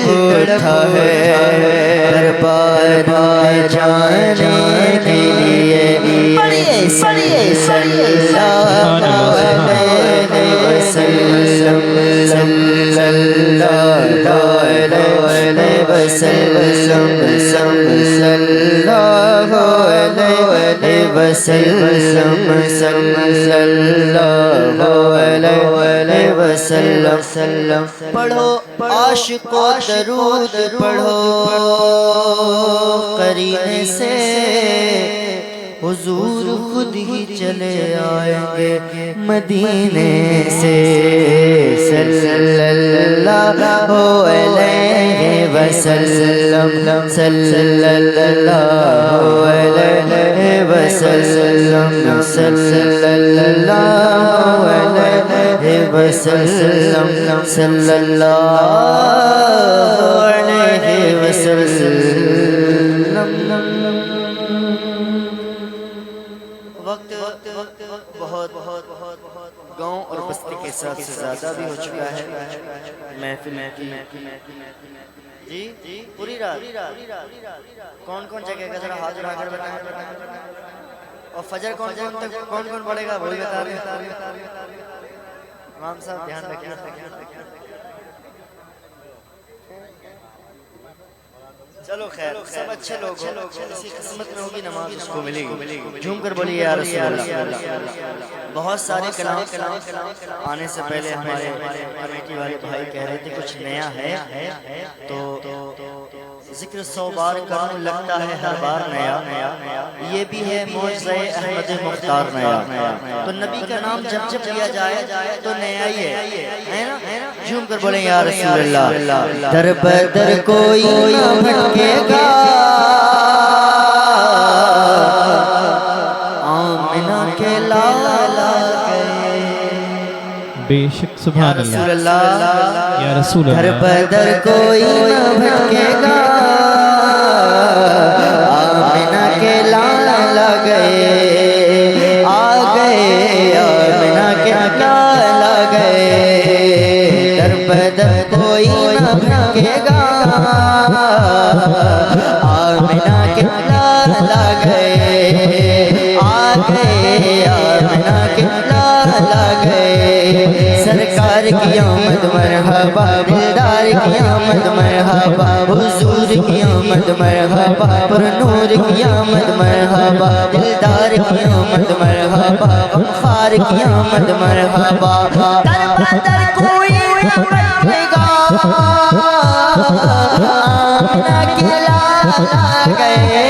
उठा है दरबार में जाने के लिए। पढ़िए सल्लल्लाहु अलैहि वसल्लम सल्लल्लाहु अलैहि वसल्लम सल्लल्लाहु अलैहि वसल्लम सल्लल्लाहु अलैहि वसल्लम। पढ़ो आशिको दरूद पढ़ो करीने से हुजूर खुद ही चले आएंगे मदीने से। सल्लल्लाहु अलैहि वसल्लम सल्लल्लाहु अलैहि वसल्लम सल्लल्लाहु अलैहि वसल्लम सल्लल्लाहु अलैहि वसल्लम। वक्त बहुत गांव और बस्ती के साथ से ज़्यादा भी हो चुका है। महफिल जी पूरी रात कौन कौन जगह का जरा हाथ उठाकर बताएं। और फजर कौन कौन पढ़ेगा वो भी बता रहे। इमाम साहब ध्यान रखिए। चलो खैर सब अच्छे लोग हो, जिसकी किस्मत में होगी नमाज उसको मिलेगी। झूम कर बोलिए या रसूल अल्लाह। बहुत सारे कलाम आने से पहले हमारे कमेटी वाले भाई कह रहे थे कुछ नया है तो जिक्र 100 बार करूं लगता है हर बार नया। ये भी है मौज़े अहमद मुख्तार नया। तो नबी का नाम जब जब लिया जाए तो नया ही है ना। झूम कर बोले या रसूल अल्लाह। दर बदर कोई ना भटकेगा आमिना के लाला गए। बेशक सुभान अल्लाह या रसूल अल्लाह। दर बदर कोई ना भटकेगा आमिना के लाला गए। आ गए आमिना के लाला गए। दर बदर कोई ना भटकेगा आमिना के लाला गए। आ गए आमिना के लाला गए। सरकार की आमद मरहबा दिलदार की आमद मरहबा हुजूर की आमद मरहबा पुरनूर की आमद मरहबा दिलदार की आमद मरहबा गमखार की आमद मरहबा। दर बदर कोई ना भटकेगा आमिना के लाला गए।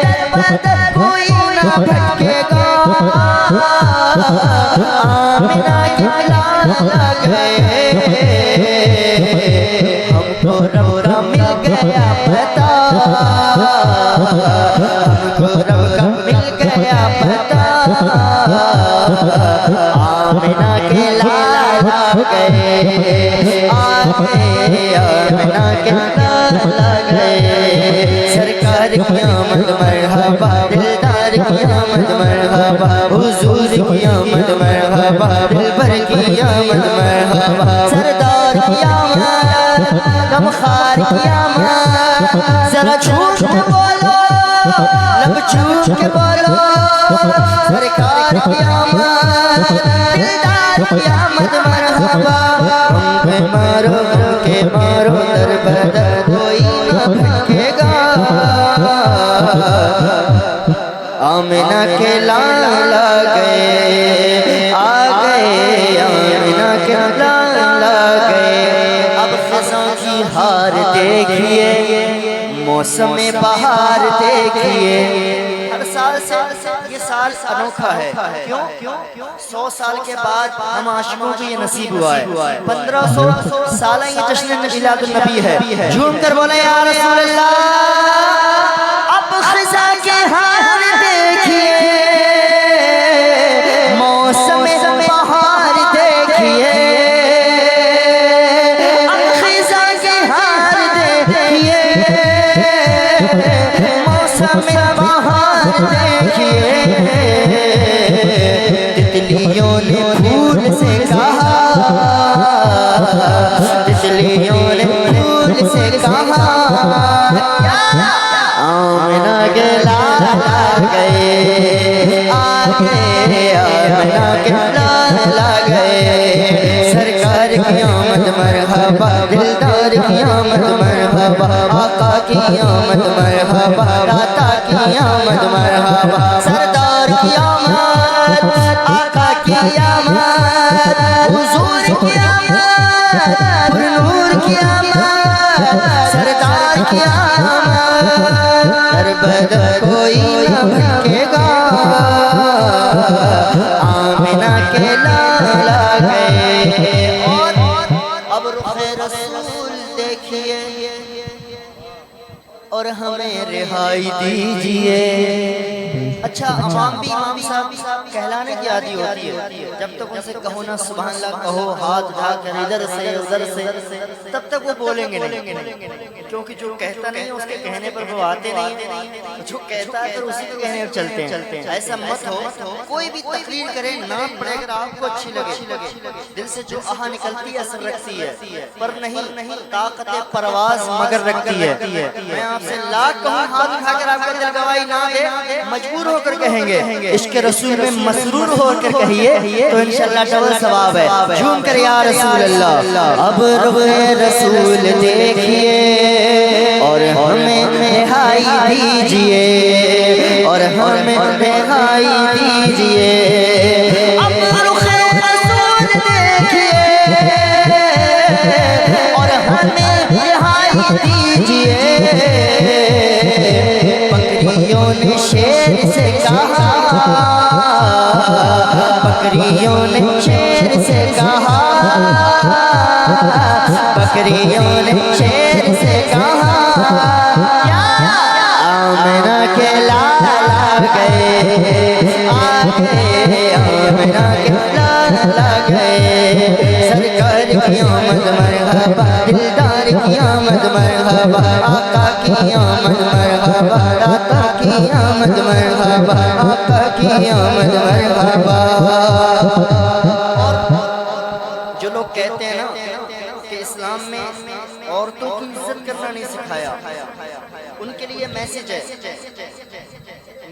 दर बदर कोई ना भटकेगा आमिना के लाला गए। हमको रब का मिल गया पता हमको रब का मिल गया पता आमिना के लाला गए। आमिना के लाला गए। सरकार की आमद मरहबा दिलदार की आमद मरहबा हुजूर की आमद मरहबा दिलबर की आमद मरहबा सरदार की आमद गमखार की आमद। जरा झूठ के बोलो लब झूठ के बोलो सरकार की आमद दिलदार की आमद मरहबा। हमके मारो दर बदर कोई ना भटकेगा आमिना के लाला गए। आ गए आमिना के लाला गए। अब ख़ज़ां की हार देखिए मौसम बहार देखिए। हर साल से ये साल अनोखा है। क्यों 100 साल के बाद हम आशिकों को ये नसीब हुआ है। 1500 साल ये जश्न मिलादुन नबी है। झूम कर बोले या रसूल अल्लाह। अब ख़ज़ां के हार देखिए मौसम बहार देखिए। अब ख़ज़ां के हार देखिए मौसम बहार देखिए। तितलियों ने फूल से कहा तितलियों आमिना के लाला गए, आ गए आमिना के लाला गए। सरकार की आमद मरहबा, दिलदार की आमद मरहबा, आका की आमद मरहबा, दाता की आमद मरहबा। सरदार की आमद, आका की आमद, हुजूर की आमद, नूर की आमद, सरदार की आमद। हर बदल कोई न भटकेगा, आमिना के लाला गए। और अब रुखे रसूल देखिए और हमें रिहाई दीजिए। अच्छा, अवाम भी इमाम साहब कहलाने की आदि होती है। जब तक उनसे कहो ना सुभान अल्लाह, कहो हाथ उठाकर इधर से उधर से, तब तक वो बोलेंगे नहीं, क्योंकि जो कहता नहीं है उसके कहने पर वो आते नहीं, जो कहता है फिर उसी के कहने पर चलते हैं। ऐसा मत हो, कोई भी तकरीर करे ना पड़े, अगर आपको अच्छी लगे, दिल से जो आह निकलती है असर रखती है, पर नहीं ताकत परवाज मगर रखती है। मैं आपसे लाख कहूं, हाथ उठाकर आपका दिल गवाही ना दे, मजबूर होकर कहेंगे, इश्क रसूल में मसरूर होकर कहिए तो इंशाअल्लाह डबल सवाब है। झूम कर या रसूल अल्लाह। अब रुए रसूल देखिए और हमें रिहाई दीजिए, और हमें रिहाई दीजिए। अब रुए रसूल देखिए और हमें रिहाई दीजिए। बकरियों ने शेर से कहा, बकरियों ने शेर से कहा, बकरियों ने शेर से कहा, आमिना के लाला गए, आ गए आमिना के लाला गए। सरकार की आमद मरहबा, दिलदार की आमद मरहबा, आका की आमद मरहबा, दाता की आमद मरहबा, आका की आमद मरहबा। और जो लोग कहते हैं ना कि इस्लाम में औरतों की इज्जत करना नहीं सिखाया, उनके लिए मैसेज है,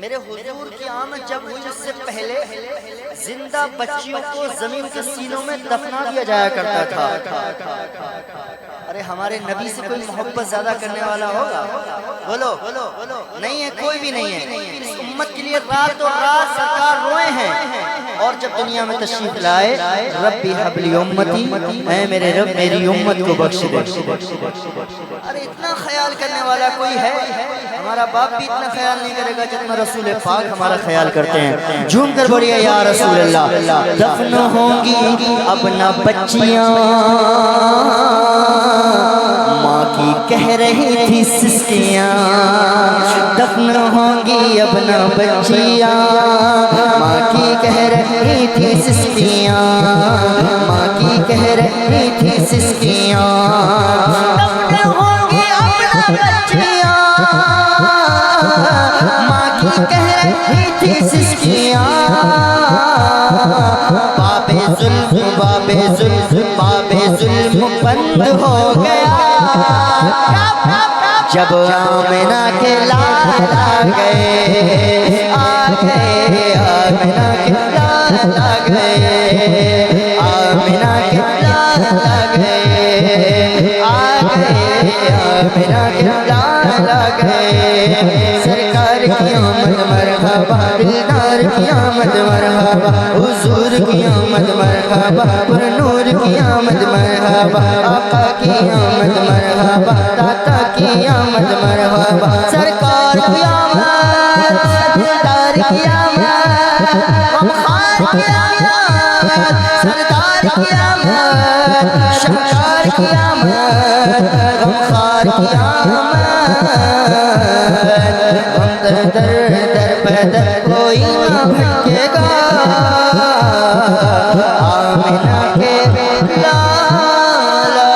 मेरे हुजूर की आमद जब हुई उससे पहले जिंदा बच्चियों को जमीन के सीनों में दफना दिया जाया करता था। अरे हमारे नबी से कोई मोहब्बत ज्यादा करने वाला होगा? बोलो नहीं है, कोई भी नहीं है। इस उम्मत के लिए रात और रात सरकार रोए हैं, और जब दुनिया में तशरीफ लाए, रब्बी हबली उम्मती, ऐ मेरे रब मेरी उम्मत को बख्श दे। अरे इतना ख्याल करने वाला कोई है? हमारा बाप भी इतना ख्याल नहीं करेगा जितना रसूल पाक हमारा ख्याल करते हैं। झूम कर बोलिए या रसूल अल्लाह। दफन होंगी अपना बच्चियां, माँ की कह रही थी सिस्कियां। दफन होंगी अपना बच्चियां, माँ की कह रही थी सिस्कियां, माँ की कह रही थी सिस्कियां। दफन होंगी अपना बच्चियां, माँ की कह रही थी सिस्कियां। बाबे जुल्म बाबे जुल्म बाबे जुल्म बंद हो गया जब आमिना के लाला गए, आ गए आमिना के लाला गए, आमिना के लाला गए, आ गए आमिना के लाला गए। सरकार की आमद मरहबा, दिलदार की आमद मरहबा, हुजूर की आमद मरहबा, नूर की आमद मरहबा, आका की आमद मरहबा, दाता की आमद मरहबा। सरकार की आमद, दिलदार की आमद, गमखार की आमद, सरदार की आमद, शाहकार की आमद, गमखार की आमद। दर दर पैदल कोई ना भटकेगा, आमिना के लाला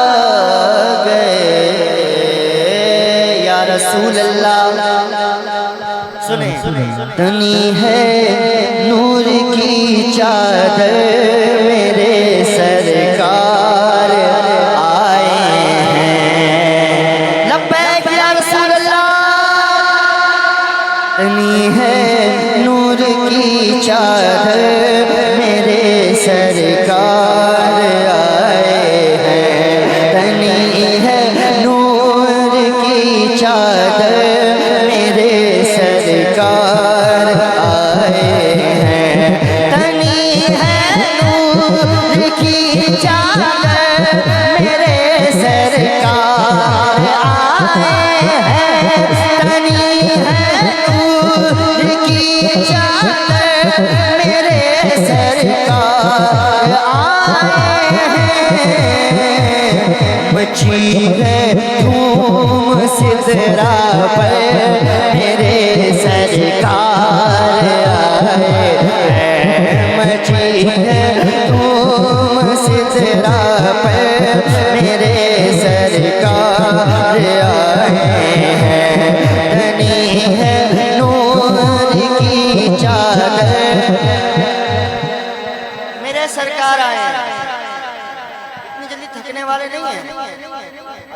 गए। या रसूल अल्लाह सुने, तनी है नूर की चादर मेरे सरकार आए हैं। लब्बैक या रसूल अल्लाह। नूर की चादर मेरे सरकार आए हैं, तनी है नूर की चादर मेरे सरकार आए हैं। मची है धूम सिदरा पर मेरे सरकार आए हैं। मची है धूम सिदरा पर मेरे सरकार आए हैं। तनी है नूर की चादर मेरे सरकार आए हैं। इतनी जल्दी थकने वाले नहीं हैं।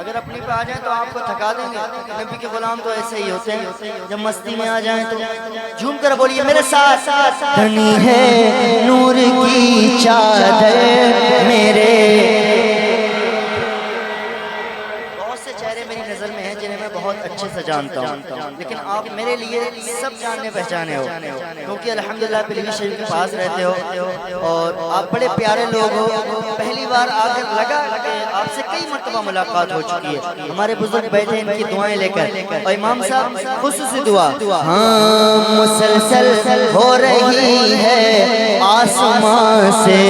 अगर अपनी पे आ जाए तो आपको थका देंगे। नबी के गुलाम तो ऐसे ही होते हैं, जब मस्ती में आ जाएं तो झूम कर बोलिए मेरे साथ। तनी है नूर की चादर मेरे। बहुत से चेहरे मेरी नजर में हैं जिन्हें मैं बहुत अच्छे से जानता हूँ, लेकिन आप मेरे लिए सब जानने पहचाने हो, क्योंकि अल्हम्दुलिल्लाह पीली शरीफ के पास रहते हो और आप बड़े प्यारे लोग हो। पहली बार आकर लगा कि आपसे कई मर्तबा मुलाकात हो चुकी है। हमारे बुजुर्ग बैठे इनकी दुआएं लेकर, और इमाम साहब खुसूसी दुआ। हाँ, मुसलसल हो रही है आसमां से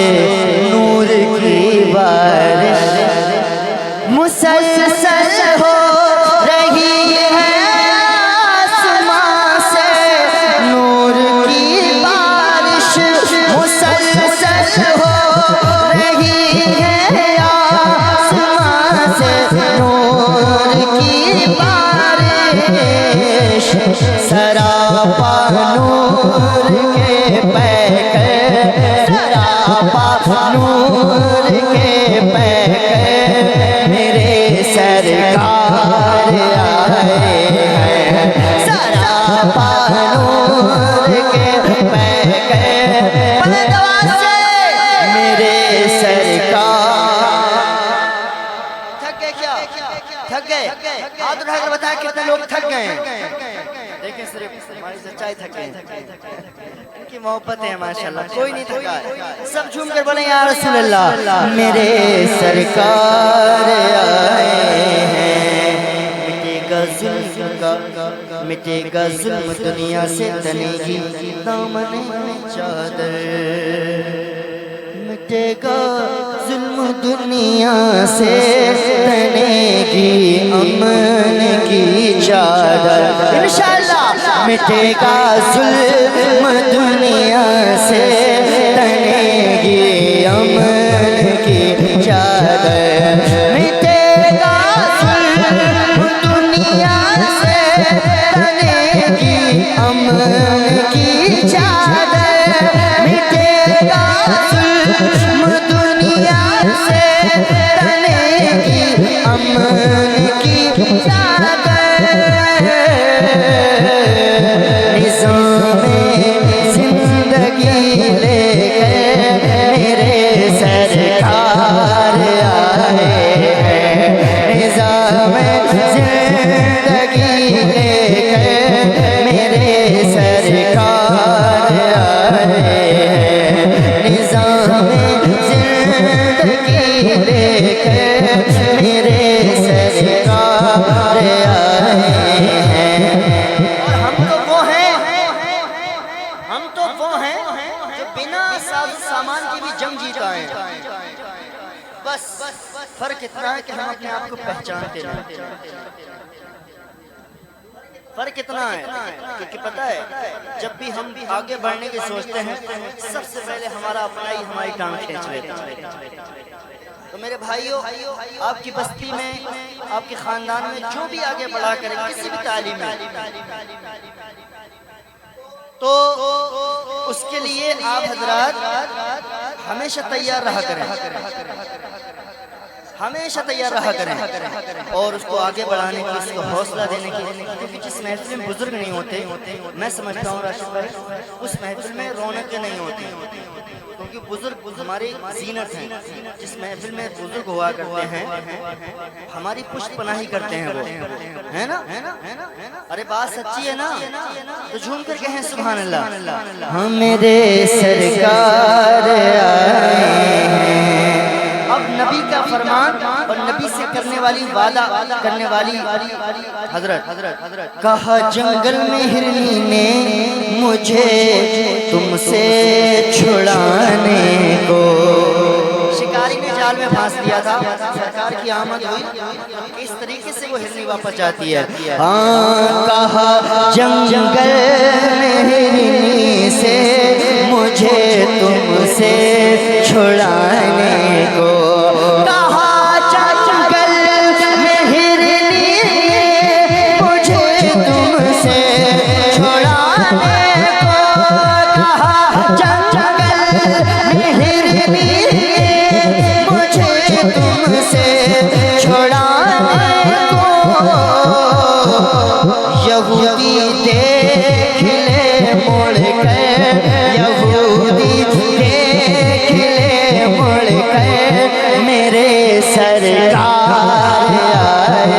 नूर की बारिश, मुसलसल हो रही है आसमां से नूर की बारिश, मुसलसल हो रही है आसमां से नूर की बारिश। सरापा नूर के पैकर, सरापा नूर के पैकर मेरे सरकार आए हैं। सरापा नूर के पैकर मेरे सरकार। थक गए क्या? थक गए? हाथ उठाकर बताया कितने लोग थक गए? देखिए सिर्फ हमारी सच्चाई थक गए। इनकी मोहब्बत है माशाल्लाह, कोई नहीं थका। सब झूम कर बोले या रसूल अल्लाह। मेरे सरकार आए हैं। मिटेगा जुल्म का, मिटेगा जुल्म दुनिया से, तनेगी दामन में चादर। मिटेगा जुल्म दुनिया से, तनेगी अमन की चादर। इंशाअल्लाह मिटेगा जुल्म दुनिया से, तनेगी अमन की चादर। मिटेगा जुल्म दुनिया से, तनेगी अमन की चादर। मिटेगा जुल्म दुनिया से, तनेगी अमन की चादर। निज़ामे जिंदगी लेकर मेरे सरकार आए हैं। निज़ामे जिंदगी लेकर मेरे सरकार आए हैं। निज़ामे जिंदगी लेकर मेरे सरकार आए हैं। और हम तो वो हैं, हम तो वो हैं जो बिना साज सामान के भी जंग जीत आए हैं। बस फर्क इतना है कि हम अपने आप को पहचानते नहीं। फर्क इतना है क्योंकि पता है जब भी हम आगे बढ़ने की सोचते हैं सबसे पहले हमारा अपना ही हमारी टांग खींच लेता है। तो मेरे भाइयों, आपकी बस्ती में, आपके खानदान में जो भी आगे बढ़ा करे किसी भी तालीम में, तो उसके लिए आप हजरात हमेशा तैयार रहा करें, हमेशा तैयार रहा करें और उसको आगे बढ़ाने की, उसको हौसला देने की। क्योंकि जिस महफिल में बुजुर्ग नहीं होते, मैं समझता हूँ राशिद भाई, उस महफिल में रौनकें नहीं होती, क्योंकि बुजुर्ग हमारी जीनत हैं। जिस महफिल में बुजुर्ग हुआ करते हैं हमारी पुष्ट पनाही करते हैं वो, है ना? अरे बात सच्ची है ना? तो झूम कर कहें सुभान अल्लाह। हम मेरे सरकार आए फरमान और नबी से करने वाली वादा करने वाली हजरत कहा जंगल में हिरनी ने मुझे तुमसे छुड़ाने को, शिकारी ने जाल में फांस दिया था। सरकार की आमद हुई, इस तरीके से वो हिरनी वापस जाती है। हाँ कहा जंगल में हिरनी से मुझे तुमसे छुड़ाने को, कहा जंगल में हिरनी मुझे तुमसे छुड़ाने को, कहा जंगल में हिरनी मुझे तुमसे छुड़ाने को, यहूदी देख ले मुड़ कर, यहूदी देख ले मुड़ कर मेरे सरकार आए,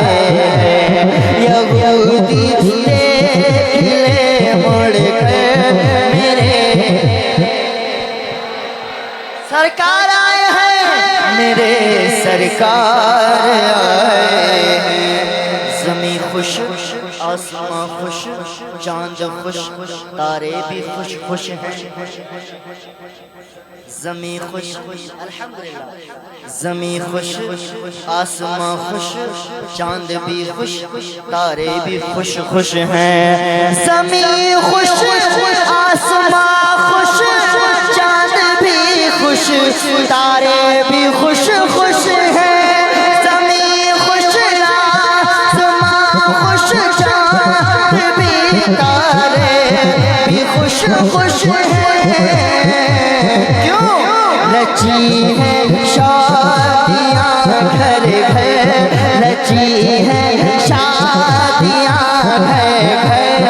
यहूदी देख ले मुड़ कर मेरे सरकार आए हैं, मेरे सरकार आए हैं। ज़मीं खुश आसमां खुश चांद खुश तारे भी खुश खुश हैं, ज़मीं खुश अल्हम्दुलिल्लाह, ज़मीं खुश आसमां खुश चांद भी खुश तारे भी खुश खुश हैं, ज़मीं खुश आसमां खुश चांद भी खुश तारे भी खुश खुश हैं, ज़मीं खुश आसमां खुश चांद भी तारे भी खुश खुश हैं। क्यों रची है शादियाँ घर घर, रची है शादियाँ घर घर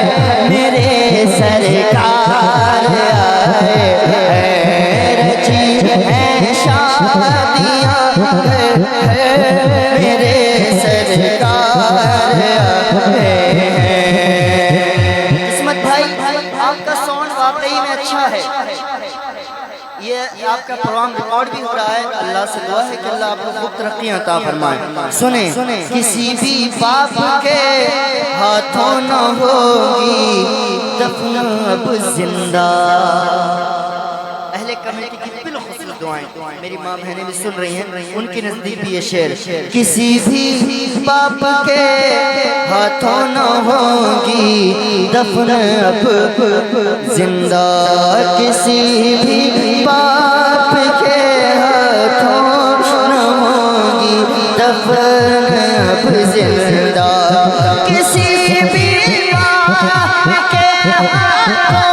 मेरे सरकार आए हैं, रची है शादियाँ घर घर मेरे सरकार आए हैं। किस्मत भाई आपका साउंड वाकई में अच्छा है, ये आपका प्रोग्राम रिकॉर्ड भी हो रहा है। अल्लाह से दुआ है कि अल्लाह आपको खूब तरक्कियां अता फरमाए। सुने किसी भी बाप के हाथों न होगी दफन अब जिंदा, अहले कमेटी की बिलखुसूस दुआएं मेरी माँ बहनें भी सुन रही हैं, उनके नजदीक भी ये शेर, किसी भी बाप के हाथों न होगी दफन अब जिंदा, किसी भी बाप के हाथों न होगी दफन अब जिंदा, किसी भी बाप के हाथों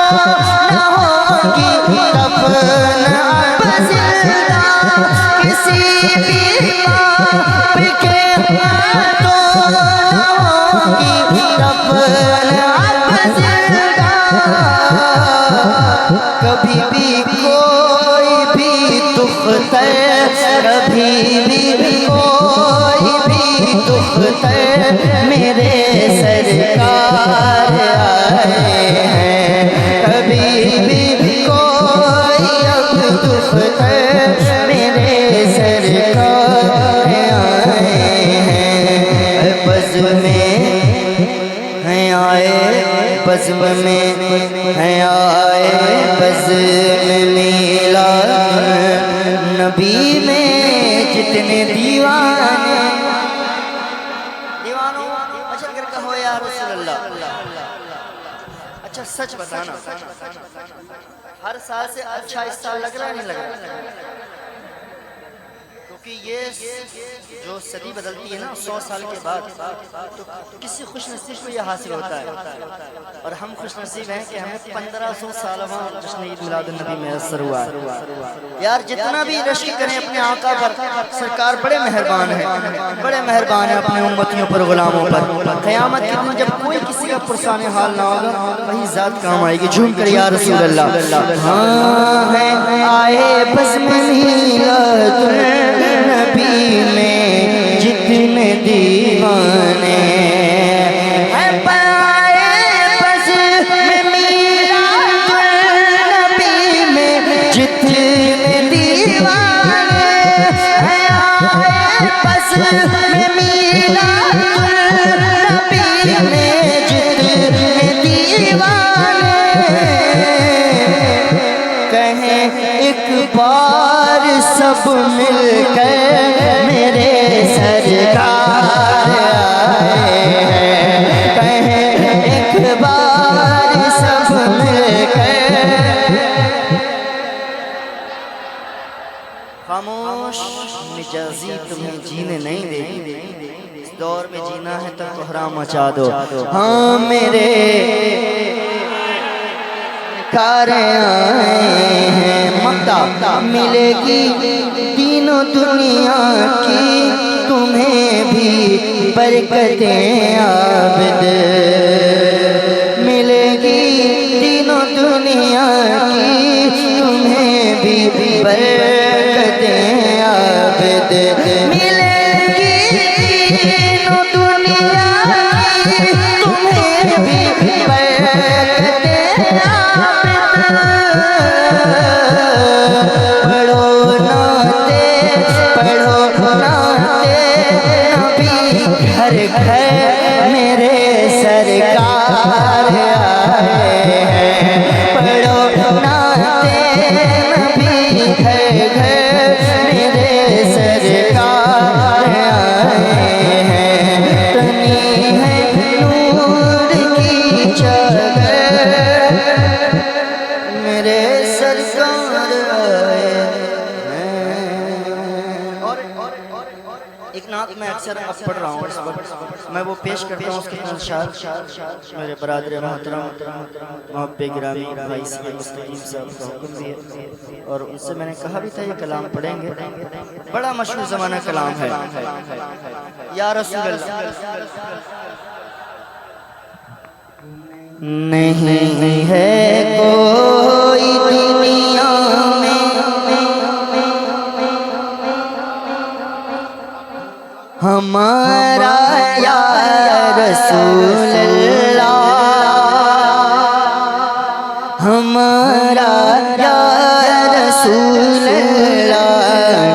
न होगी दफन अब जिंदा, किसी भी बाप के हाथों न होगी दफन अब जिंदा, कभी भी कोई भी दुख्तर, कभी भी कोई भी दुख्तर मेरे सरकार आए हैं, कभी भी कोई अब दुख्तर मेरे सरकार आए हैं, बज़्म में हैं आए, बज़्म में हैं आए, बज़्म मिलाद नबी में जितने दीवाने, दीवानों अच्छा कर कहो या रसूल अल्लाह। अच्छा सच बताना, हर साल से अच्छा इस साल लग रहा है नहीं लग रहा? क्योंकि ये जो सदी बदलती है ना 100 साल के बाद, तो किसी खुशनसीब को यह हासिल होता है, और हम खुशनसीब हैं कि हमें 1500 साल जश्न ईद मिलादुन्नबी में असर हुआ है। यार जितना भी रश्क करें अपने आका पर, सरकार बड़े मेहरबान है, बड़े मेहरबान है अपने उम्मतियों पर, गुलामों पर। क़यामत के दिन जब कोई किसी का पुरसाने हाल ना होगा, वही ज़ात काम आएगी। झूम कर या रसूल अल्लाह। हाँ है आए बज़्म मिलादुन्नबी में जितने दीवाने, जितने दीवाने हैं बस में मीलादुन्नबी में जितने दीवाने कहें एक बार सब मिलकर मेरे सरकार आए हैं। कहें एक बार सब मिलकर। खामोश मिजाजी तुम्हें जीने नहीं देगी, इस दौर में जीना है तो कोहराम मचा दो। हाँ मेरे कार आए हैं मक्ता मिलेगी तीनों दुनिया की तुम्हें भी बरकतें आबिद मिलेगी तीनों दुनिया की तुम्हें भी बरकतें आबिद मिलेगी तीनों दुनिया की तुम्हें भी बरकतें पढ़ो नाते नबी घर घर मेरे सरकार आए हैं। पढ़ो नाते नबी घर घर मेरे सरकार आए हैं। तनी है नूर की चादर मेरे सरकार आए हैं। और एक नात मैं अक्सर अब पढ़ रहा हूँ, इस वक्त मैं वो पेश करता हूँ उसके अनुसार। मेरे बरादर मोहतरम मोहब्बे गिरामी भाई सैयद मुस्तकीम साहब का हुक्म भी है और उनसे मैंने कहा भी था ये कलाम पढ़ेंगे। बड़ा मशहूर ज़माना कलाम है, या रसूल अल्लाह। नहीं है कोई दुनिया में हमारा या रसूल अल्लाह, हमारा या रसूल अल्लाह।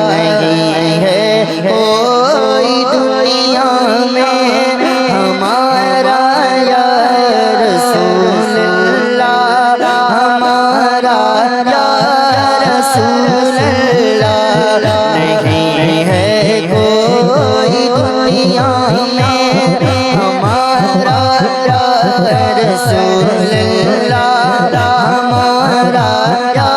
नहीं है कोई दुनिया में हमारा या रसूल अल्लाह, हमारा या रसूल अल्लाह। नहीं है कोई दुनिया में हमारा या रसूल अल्लाह, हमारा या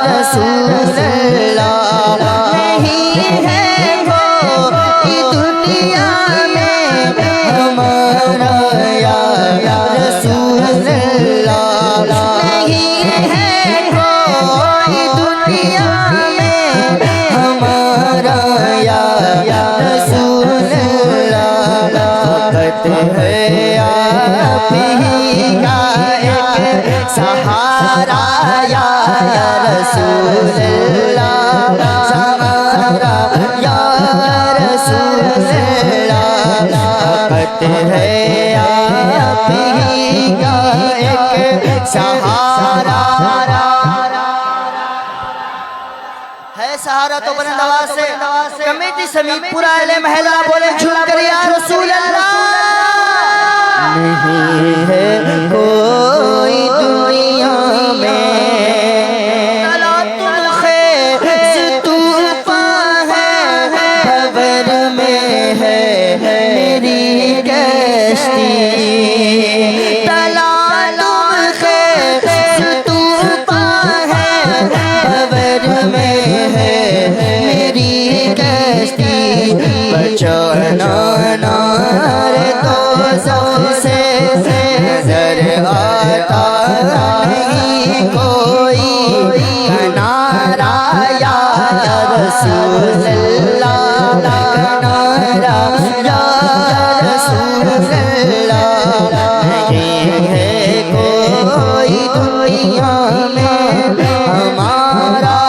रसूल अल्लाह। नहीं है कोई दुनिया में हमारा या रसूल अल्लाह। नहीं है कोई दुनिया में हमारा या रसूल अल्लाह। फकत है आप ही का एक सहारा या रसूल अल्लाह, सहारा या रसूल अल्लाह। फकत है आप ही का एक सहारा है। सहारा तो बुलंद आवाज से कमेटी समीप पूरा अहले महल्ला बोले झूम कर या रसूल अल्लाह। नहीं है कोई दुनिया में तला तुम ख़ैज़ तूफ़ान है, खबर में है मेरी कश्ती। तला तुम ख़ैज़ तूफ़ान है, खबर में है मेरी कश्ती। बचाना नारे तो सबसे नजर आता नहीं कोई किनारा या रसूल अल्लाह, किनारा या रसूल अल्लाह। नहीं है कोई दुनिया में हमारा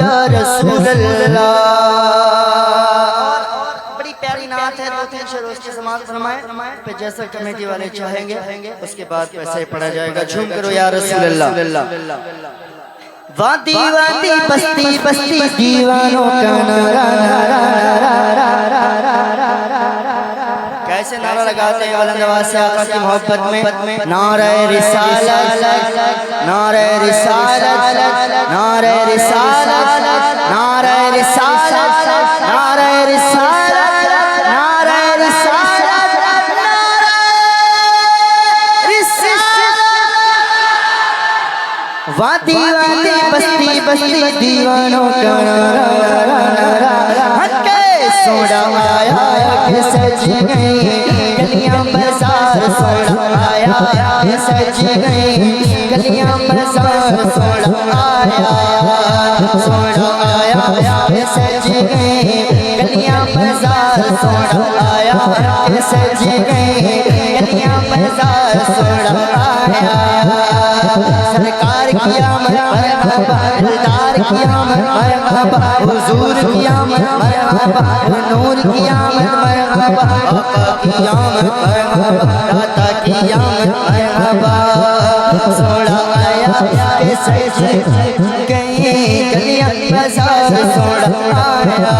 या रसूल अल्लाह। उसके समाज फरमाए पे जैसा कमेटी वाले चाहेंगे उसके बाद पैसे पढ़ा जाएगा। झूम करो या रसूल अल्लाह। वादी वादी बस्ती बस्ती दीवानों का नारा नारा कैसे नारा लगाते हैं बुलंद आवाज से आका की मोहब्बत में। नारे रिसालत नारे रिसालत नारे रिसालत नारे रिसालत नारे रिसालत नारे रिसालत नारे रिसालत। वादी वादी बस्ती बस्ती दीवानों का नारा नारा हक्के सोना आया के सज गई गलियां बाजार सोना आया के सज गई गलियां बाजार सोना आया के सज गई गलियां बाजार सोना आया के सज गई गलियां बाजार सोना आया। सरकार किया मरहबा दिलदार किया मरहबा हुजूर किया मरहबा नूर किया मरहबा आका किया मरहबा दाता किया मरहबा सोना आया के सज गई गलियां बाजार सोना आया।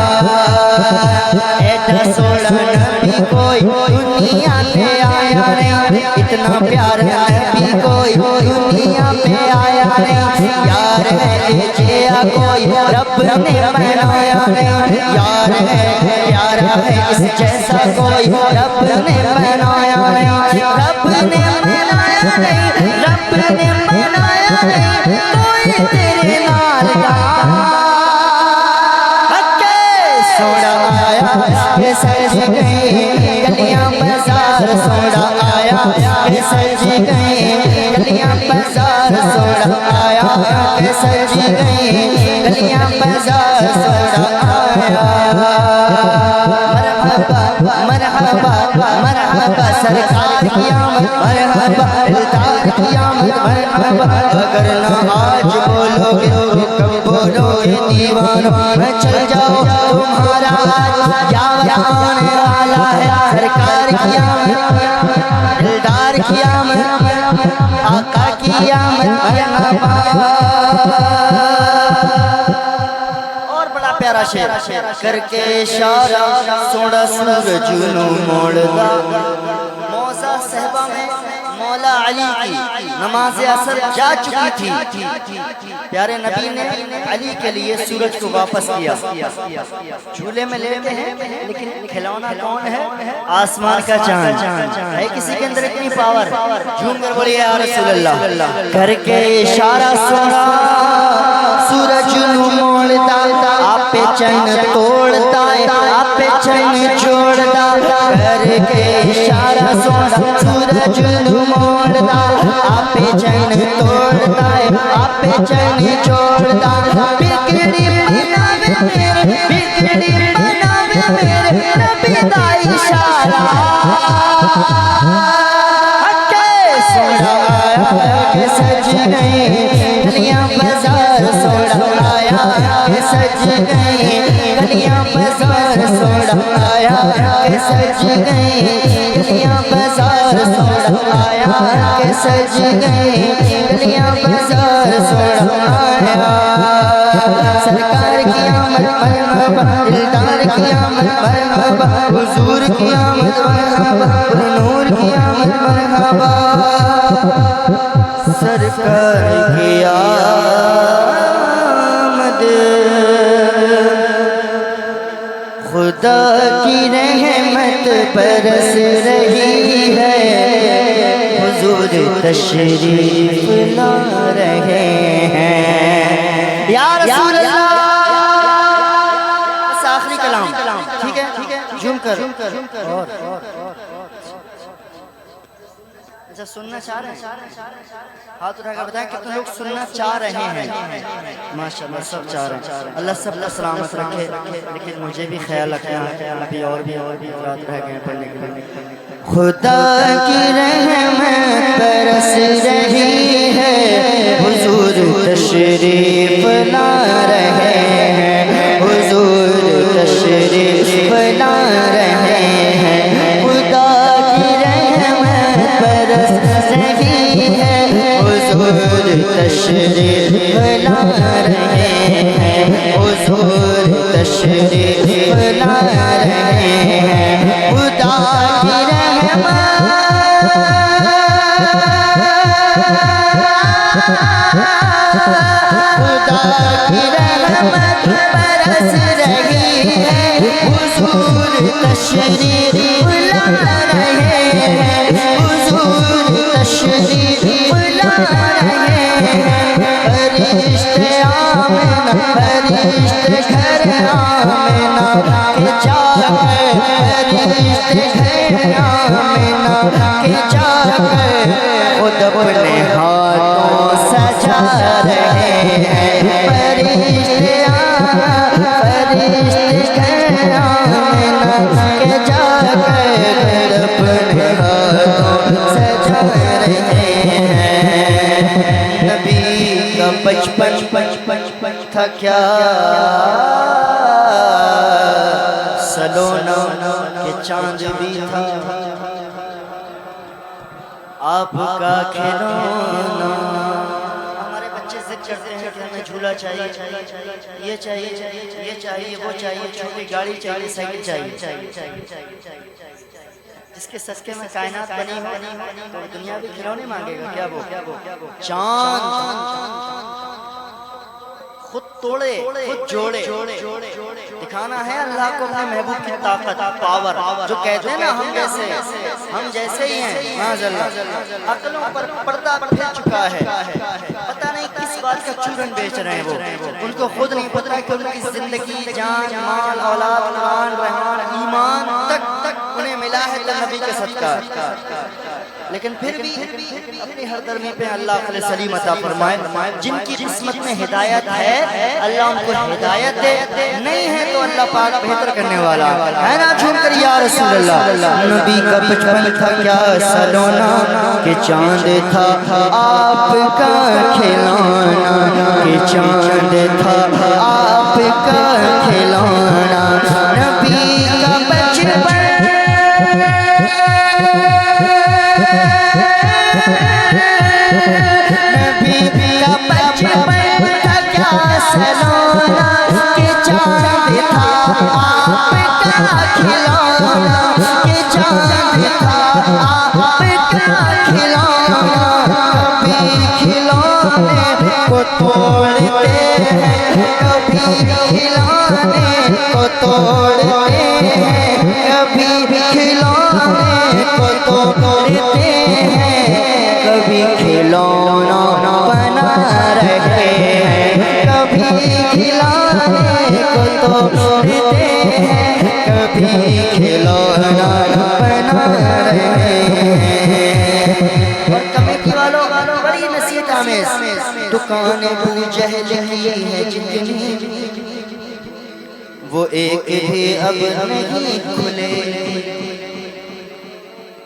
ऐसा सोना नबी कोई दुनिया पे आया नहीं इतना प्यारा नबी कोई दुनिया पे आया नहीं। यार है जिया कोई रब ने बनाया नहीं यार है प्यारा है इस जैसा कोई रब ने बनाया नहीं रब ने बनाया नहीं रब ने बनाया नहीं कोई तेरे नाल का हक्के सोना आया के सज गई गलियां बाजार सोना आया के सज गई गलियां बाजार सोना आया के सज गई गलियां बाजार सोना आया। मरहबा मरहबा मरहबा सरकार की आमद मरहबा दिलदार की आमद मरहबा। अगर ना आज बोलोगे कब बोलोगे दीवानों मैं चल जाओ तुम्हारा क्या आने वाला है। सरकार की आमद दिलदार की आमद आका की आमद मरहबा। और बड़ा प्यारा शेर करके इशारा सोना सूरज नू मोड़दा मौसा सहबा में मौला अली की नमाज असर जा चुकी थी। प्यारे नबी ने अली के लिए सूरज को वापस किया। झूले में लेते हैं लेकिन खिलौना कौन है? आसमान का चांद है। किसी के अंदर इतनी पावर झूम कर बोलिए या रसूल अल्लाह। करके इशारा सोना सूरज नू मोड़दा आपे चैन तोड़ता आपे चैन जोड़दा। करके इशारा सोना सूरज नू मोड़दा आपे चैन तोड़ता आपे चैन जोड़दा। बिगड़ी बनावे मेरे बिगड़ी बनावे मेरे नबी दा इशारा हक्के सोना आया के सज गई गलियां बाजार सोना आया के सज गई गलियां बाजार सोना आया के सज गई गलियां बाजार सोना आया के सज गई गलियां बाजार सोना आया। सरकार की आमद मरहबा दिलदार की आमद मरहबा हुजूर की आमद मरहबा नूर की आमद मरहबा। सरकार की आमद खुदा की रहमत बरस रही है हुजूर तशरीफ ला रहे हैं या रसूल अल्लाह। आखिरी कलाम ठीक है झूम कर और अच्छा सुनना चाह रहे हैं हाथ उठाकर बताएं कितने लोग सुनना चाह रहे हैं। माशाल्लाह सब चाह रहे हैं। अल्लाह सबको सलामत रखे लेकिन मुझे भी ख्याल रखना है अभी और भी रात रह गए पढ़ने के लिए। खुदा की रहमत बरस रही है हुजूर तशरीफ ला रहे हैं हुजूर तशरीफ ला रहे हैं। खुदा की रहमत बरस रही है हुजूर तशरीफ ला हुजूर तशरीफ ला रहे हैं। खुदा की रहमत खुदा की रहमत बरस रही है। हुजूर तशरीफ ला रहे हैं। हुजूर तशरीफ ला रहे हैं। फरिश्ते आमिना फरिश्ते घर आमिना के जाकर फरिश्ते घर आमिना के जाकर खुद अपने हाथों सजा रहे हैं। फरिश्ते घर आमिना के जाकर खुद अपने हाथों सजा रहे हैं। नबी का बचपन था क्या सलोना के चांद भी था। आपका खिलौना हमारे बच्चे जिद करते हैं कि हमें झूला चाहिए, ये चाहिए, ये चाहिए, वो चाहिए, छोटी गाड़ी चाहिए, साइकिल चाहिए। जिसके सस्ते में कायनात बनी हो तो दुनिया भी खिलौने मांगेगा क्या? वो चांद खुद तोड़े खुद जोड़े दिखाना है अल्लाह को अपने महबूब की ताकत पावर। जो कहते हैं ना हम जैसे ही हैं, माज़अल्लाह अक्लों पर पर्दा फिर चुका है। पता नहीं किस बात का चूरन बेच रहे हैं वो। उनको खुद नहीं पता कि उनकी जिंदगी जान माल औलाद कुरान रहमान ईमान तक उन्हें मिला है तो नबी के सदका। लेकिन फिर भी अपनी हर दरमी पे अल्लाह खले सलीम अता फरमाए। जिनकी किस्मत में हिदायत है अल्लाह उनको हिदायत दे, नहीं है तो अल्लाह पाक बेहतर करने वाला है ना। झूम कर या रसूल अल्लाह। नबी का बचपन था क्या सलोना के चांद था। आपका खिलौना के चांद था। आपका खिलौना नबी का बचपन नबी का बचपन था क्या सलोना के चांद था। आपका खिलौना के चांद था। आपका खिलौना कभी खिलौने को तोड़ते हैं, कभी खिलौने को तोड़ते हैं, कभी खिलौने को तोड़ते हैं, कभी खिलौना बना रहे हैं, कभी खिलौने को तोड़ते हैं, कभी खिलौना बना रहे हैं। और कमेटी वालों बड़ी नसीहत आमेज़ दुकानें अबू जहल की है जितनी वो एक भी अब नहीं खुले।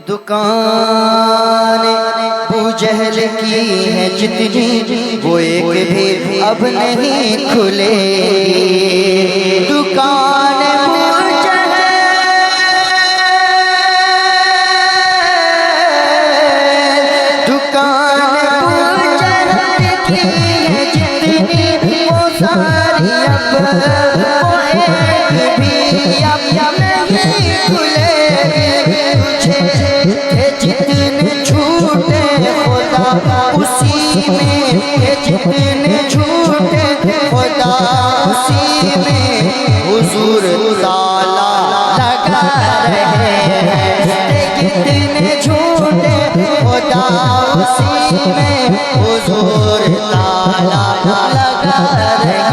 दुकान अबू जहल की है जितनी वो एक भी अब नहीं खुले। दुकान अबू जहल दुकान अबू जहल की है जितनी वो सारी अब वो एक भी अब नहीं खुले। जितने झूठे खुदा उसी में जितने झूठे खुदा उसी में हुजूर ताला लगा रहे हैं। जितने झूठे खुदा उसी में हुजूर ताला लगा रहे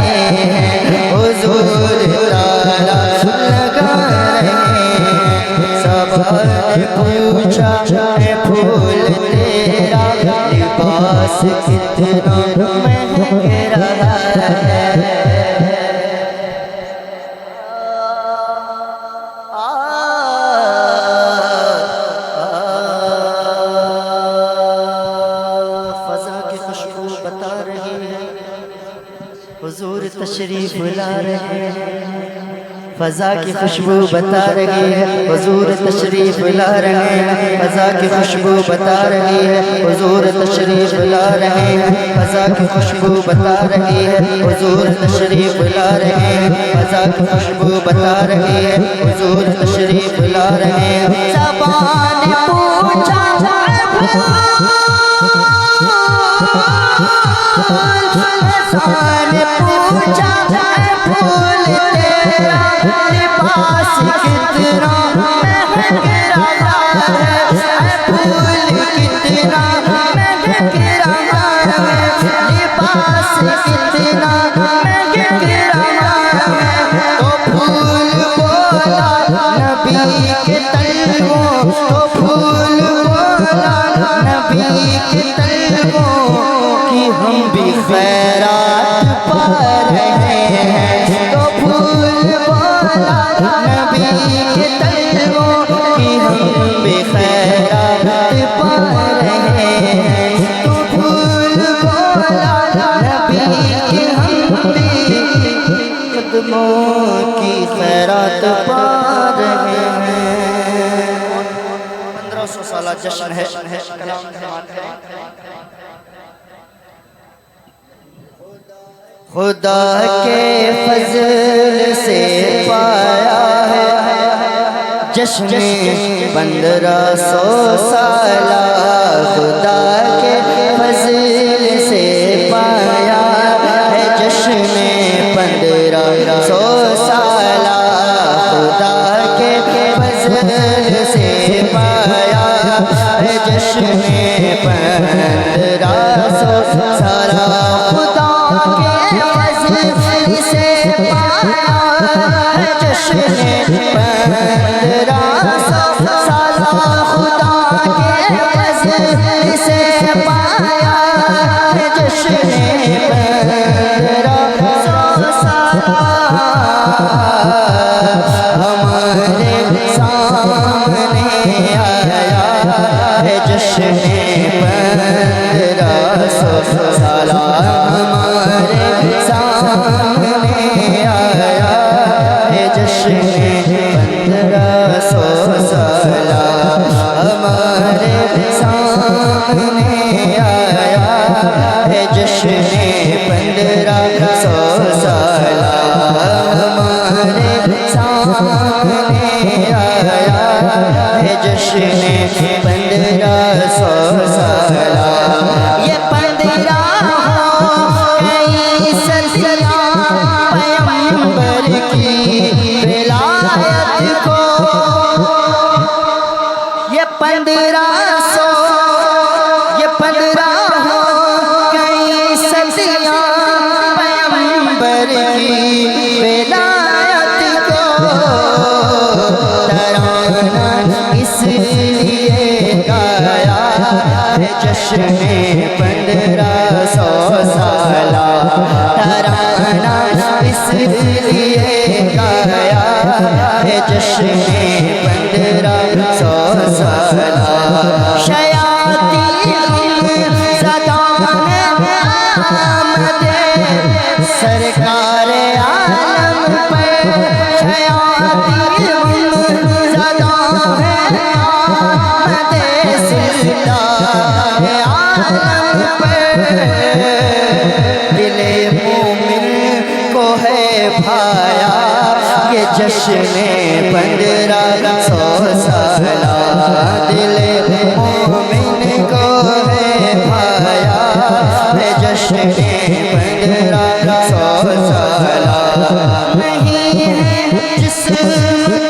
हैं। हुजूर ताला लगा रहे हैं। सबने पूछा है फूल तेरा लिबास कितना महक रहा है। फज़ा की खुशबू बता रही है हुजूर तशरीफ ला रहे हैं। फजा की खुशबू बता रही है हुजूर तशरीफ ला रहे हैं। फजा की खुशबू बता रही है हुजूर तशरीफ ला रहे हैं। फजा की खुशबू बता रही है हुजूर तशरीफ ला रहे हैं। फजा की खुशबू बता रही है हुजूर तशरीफ ला रहे हैं। ज़बान पूछा पूछा फूल तेरा लिबास कितना महक रहा है। फूल कितना महक रहा है। लिबास कितना महक रहा है। तो फूल बोला नबी के तलवों, तो फूल बोला नबी के तलवों कि हम भी खैरात पा रहे हैं। तो फूल बोला नबी के तलवों कि हम भी खैरात पा रहे हैं। तो फूल बोला नबी के हम भी कदमों की खैरात पा रहे हैं। 1500 साल जश्न है। खुदा के फजल से पाया है जश्न 1500 साल। खुदा के फजल से पाया है जश्न 1500 साल। खुदा के फजल से पाया है जश्न 1500 साल। खुदा के फजल से पाया है जश्न 1500 साल। खुदा के फजल से पाया है जश्न 1500 साल। हमारे सामने आया है जश्न 1500 साल। हमारे सामने आया है जश्न 1500 साल। हमारे सामने आया है जश्न 1500 साल। हमारे सामने आया है जश्न 1500 साल। ये 1500 कई सदियां पैगंबर की विलायत को। ये 1500 कई सदियां पैगंबर की विलायत को। तराना इसलिए गाया है जश्न 1500 साल। तराना इसलिए गाया है जश्न 1500 साल। शयातीन ज़दाने आमदे सरकार आलम पे। शयातीन ज़दाने आमदे सरकार आलम पे। दिले मोमिन को है भाया ये जश्न 1500 साल। दिले मोमिन को है भाया है जश्न 1500 साल। नहीं है जिस्म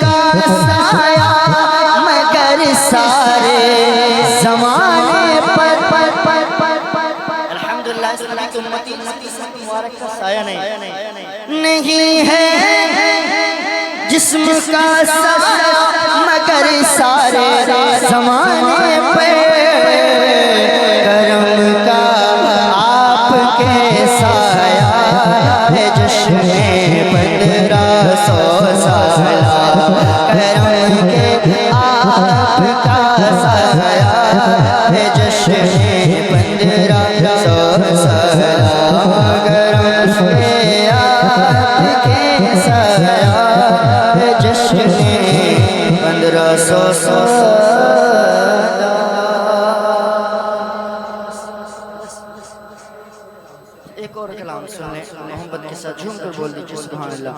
का साया मगर सारे ज़माने पर। अल्हम्दुलिल्लाह इस नबी की उम्मती मुबारक का साया नहीं है जिस्म का साया मगर सारे ज़माने पे। करम का आपके साया है जश्न 1500 साल। करम के आपका साया है जश्न 1500 साल। करम के आपके कैसा है जश्न 1500 साल। एक और कलाम सुने मोहब्बत के साथ झूम कर बोल दीजिए सुभान अल्लाह।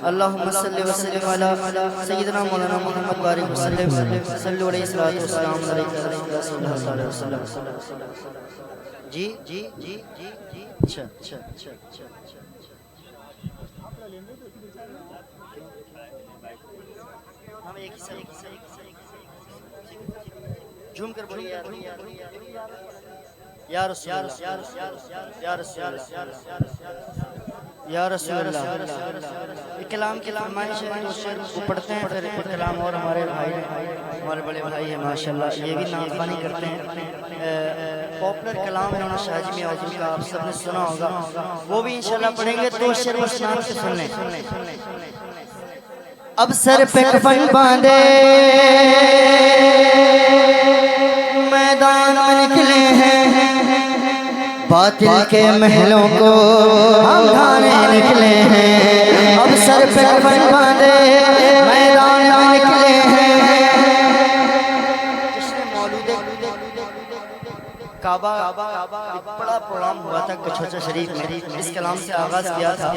अल्लाहुम्मा सल्लि व सल्लिम अला सय्यिदना मौलाना मुहम्मद बारिक वसल्लम सल्लु अलैहि सल्लल्लाहु अलैहि वसल्लम। जी जी जी जी जी अच्छा अच्छा अच्छा अच्छा हम एक ही झूम कर बोलिए या रसूल अल्लाह। कलाम की फरमाइश है तो शेर को पढ़ते हैं, फिर कलाम और हमारे भाई हमारे बड़े भाई है माशाल्लाह, ये भी नाज़बानी करते हैं। पॉपुलर कलाम इन्होंने शाहजी में औजू का आप सबने सुना होगा, वो भी इंशाल्लाह पढ़ेंगे। तो शेर बस नाम से सुन लें। अब सर पे कफन बांधे मैदान में निकले हैं, बातिल के महलों को हम ढाने निकले हैं। अब सर पे कफन बांधे मैदान में निकले हैं। जिसने मौलूद काबा बड़ा प्रोग्राम हुआ था कछोचा शरीफ में, इस कलाम से आगाज किया था,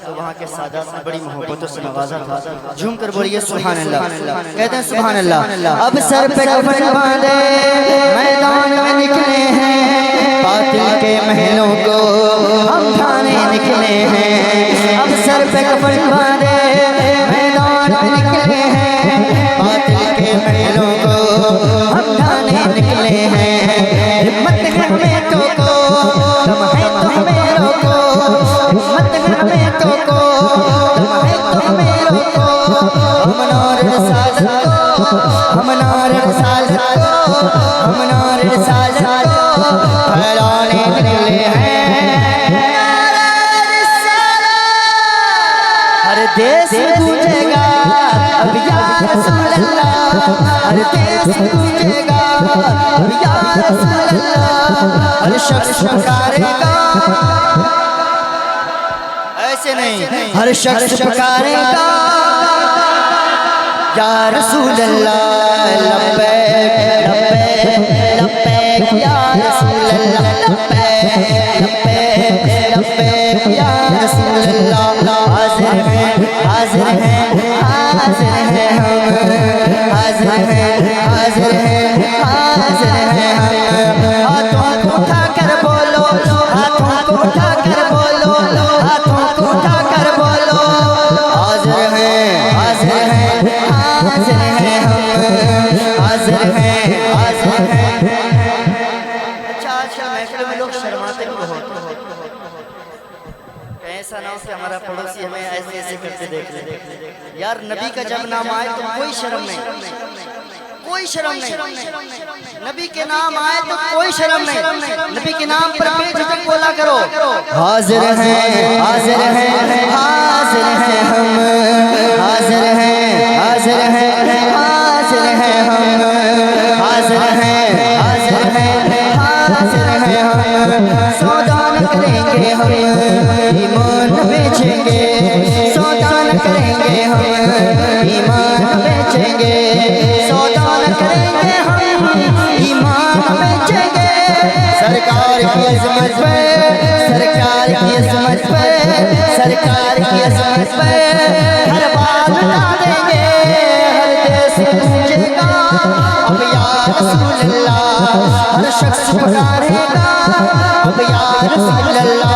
तो वहाँ के सादात ने बड़ी मोहब्बतों से नवाजा था। झूम कर बोलिए सुभान अल्लाह। कहते हैं सुभान अल्लाह। अब सर पे कफन बांधे मैदान में निकले हैं, बातिल के महलों को हम ढाने निकले हैं। अब सर पे कफन बांधे मैदान में निकले हैं, बातिल के महलों को हम ढाने निकले हैं। हिम्मत है हमें तो को तुम है तो हमें रोको, हिम्मत है हमें तो को तुम है तो हमें रोको। हम नारे रिसालत को, हम नारे रिसालत को, हम नारे रिसालत को फैलाने निकले हैं। हर देश गूंजेगा अब या रसूल अल्लाह, हर देश गूंजेगा अब या रसूल अल्लाह। हर शख्स पुकारेगा, ऐसे नहीं, हर शख्स पुकारेगा या रसूल अल्लाह। लब्बैक लब्बैक लब्बैक या रसूल अल्लाह, लब्बैक लब्बैक लब्बैक या रसूल अल्लाह। हाजिर हैं हाजिर हैं हाजिर हैं हम, हाजिर हैं हाजिर हैं हाजिर हैं हम। हाथों को उठा कर बोलो, हाथों को उठा कर बोलो, हाथों को उठा कर बोलो। हाजिर हैं हाजिर हैं हाजिर हैं हम, हाजिर हैं हाजिर हैं। अच्छा अच्छा महफिल में लोग शर्माते बहुत, ऐसा ना हो कि हमारा पड़ोसी हमें ऐसे ऐसे करते देख ले। यार नबी का जब नाम आए तो कोई शर्म नहीं, कोई शर्म नहीं। नबी के नाम आए तो कोई शर्म नहीं, नबी के नाम पर बेझिझक बोला करो। हाजिर हैं हाजिर हैं हाजिर हैं हम, हाजिर हैं हाजिर हैं हाजिर हैं हम, हाजिर हैं हाजिर हैं हाजिर हैं हम। सौदा न करेंगे हम, ईमान बेचेंगे, सौदा न करेंगे हम, ईमान बेचेंगे, सौदा न करेंगे हम, ईमान बेचेंगे। सरकार की अज़मत पे, सरकार की अज़मत पे, सरकार की अज़मत पे हर बात बता देंगे। हर देश गूंजेगा अब या रसूल अल्लाह, हर शख्स पुकारेगा अब या रसूल अल्लाह।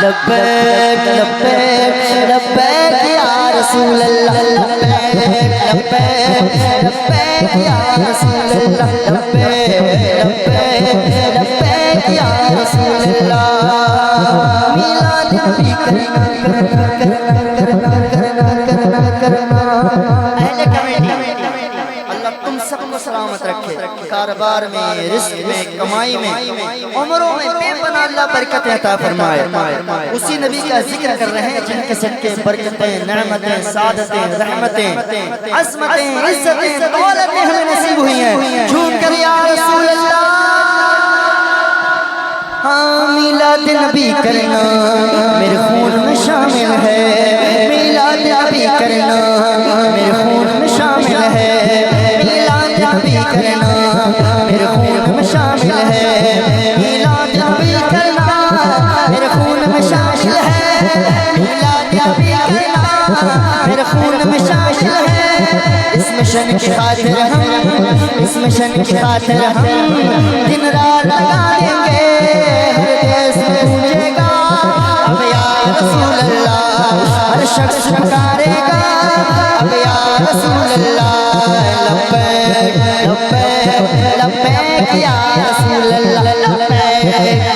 लब्बैक लब्बैक लब्बैक या रसूल अल्लाह, लब्बैक लब्बैक लब्बैक या रसूल अल्लाह, लब्बैक लब्बैक लब्बैक या रसूल अल्लाह। मिलाद नबी करना करना करना करना करना करना। अहले कमेटी अल्लाह तुम सबको सलामत रखे, कारोबार में, रिस्क में, कमाई में, उम्रों में बेपनाह अल्लाह बरकत अता फरमाए। उसी नबी का जिक्र कर रहे हैं जिनके सदके बरकतें, नेमतें, सादतें, रहमतें, अज़मतें, इज्जतें, दौलतें हमें नसीब हुई हैं। झूम कर या रसूल अल्लाह। हाँ मिलाद नबी करना मेरे खून में शामिल है, मिलाद नबी करना मेरे खून में शामिल है, मिलाद नबी करना मेरे खून में शामिल है, मिलाद नबी करना मेरे खून में शामिल है, मिलाद नबी करना मेरे खून में शामिल है। इस मिशन की खातिर हम, इस मिशन की खातिर हम दिन रात लगा देंगे, हर देश में गूंजेगा अब या रसूल अल्लाह, हर शख्स पुकारेगा अब या रसूल अल्लाह, लब्बैक लब्बैक लब्बैक या रसूल अल्लाह, लब्बैक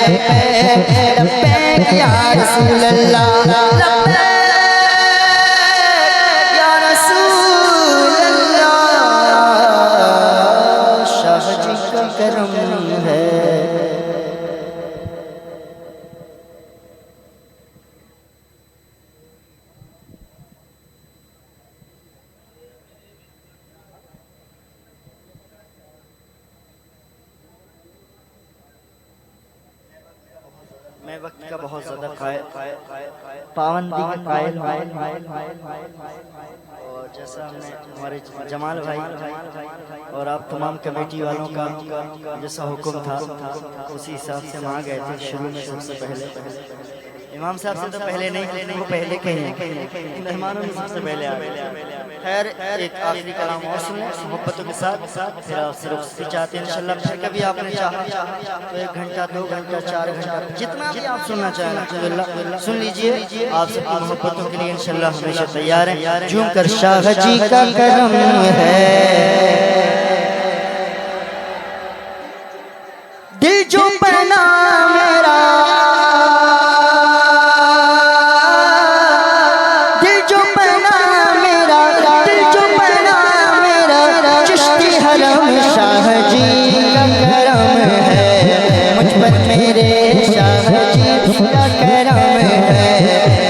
लब्बैक लब्बैक या रसूल अल्लाह, लब्बैक या रसूल अल्लाह। शाह जी का करम है। मैं वक्त का बहुत ज़्यादा पाबंदी का कायल और जैसा हमने हमारे जमाल भाई और आप तमाम कमेटी वालों का जैसा हुक्म था उसी हिसाब से हम आ गए थे। शुरू में सबसे पहले इमाम साहब से तो पहले नहीं, वो पहले कहीं मेहमानों में सबसे पहले आ गए। खैर एक आखिरी कलाम और सुने मोहब्बतों के साथ, फिर आपसे रुखसती चाहते हैं इंशाल्लाह। फिर कभी आपने चाहा तो 1 घंटा 2 घंटा 4 घंटा जितना भी आप सुनना चाहें अल्हम्दुलिल्लाह सुन लीजिए। आप सबकी मोहब्बतों के लिए इंशाल्लाह हमेशा तैयार हैं। झूम कर शाह जी का करम है, दिल जो पहना मेरा, दिल जो पहना मेरा, दिल जो पहना मेरा, चिश्ती हरम शाह जी का करम है, मुझ पर मेरे शाह जी का करम है,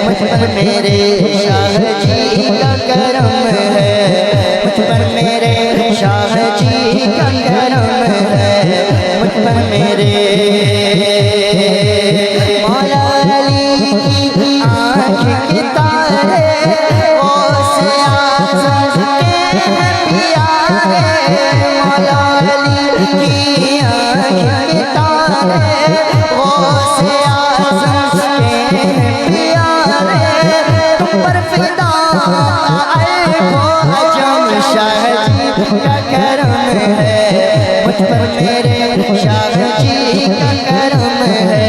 मुझ पर मेरे शाह जी का करम है, मुझ पर मेरे शाह जी का करम है, मुझ पर मेरे मौला अली की आँख के तारे गौसे आज़म के हैं प्यारे, मौला अली की आँख के तारे गौसे आज़म के हैं प्यारे, तुम पर फिदा आए वो अजम शाह जी का करम है, मुझ पर मेरे शाह जी का करम है,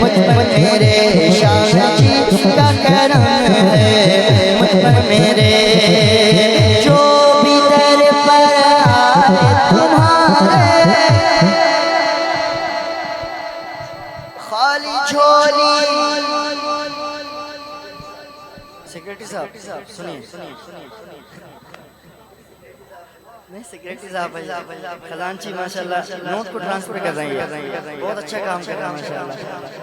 मुझ पर मेरे शाह जी का करम है, मुझ पर मेरे जो भी दर पर आए तुम्हारे खाली झोली। सेक्रेटरी साहब सुनिए, नहीं सेक्रेटरी साहब खजांची माशाल्लाह नोट को ट्रांसफर कर रही है, बहुत अच्छा काम कर रहा है माशाल्लाह।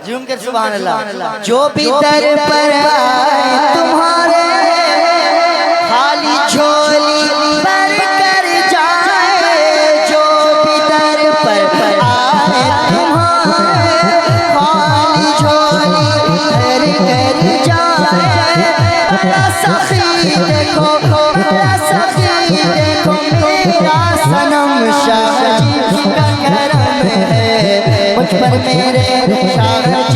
झूम कर सुभान अल्लाह। जो भी दर पर आए तुम्हारे खाली झोली भर कर जाए, जो भी दर पर आए तुम्हारे खाली झोली भर कर जाए, बड़ा सखी देखो, बड़ा सखी देखो मेरा सनम शाह जी का करम है, मुझ पर मेरे शाह जी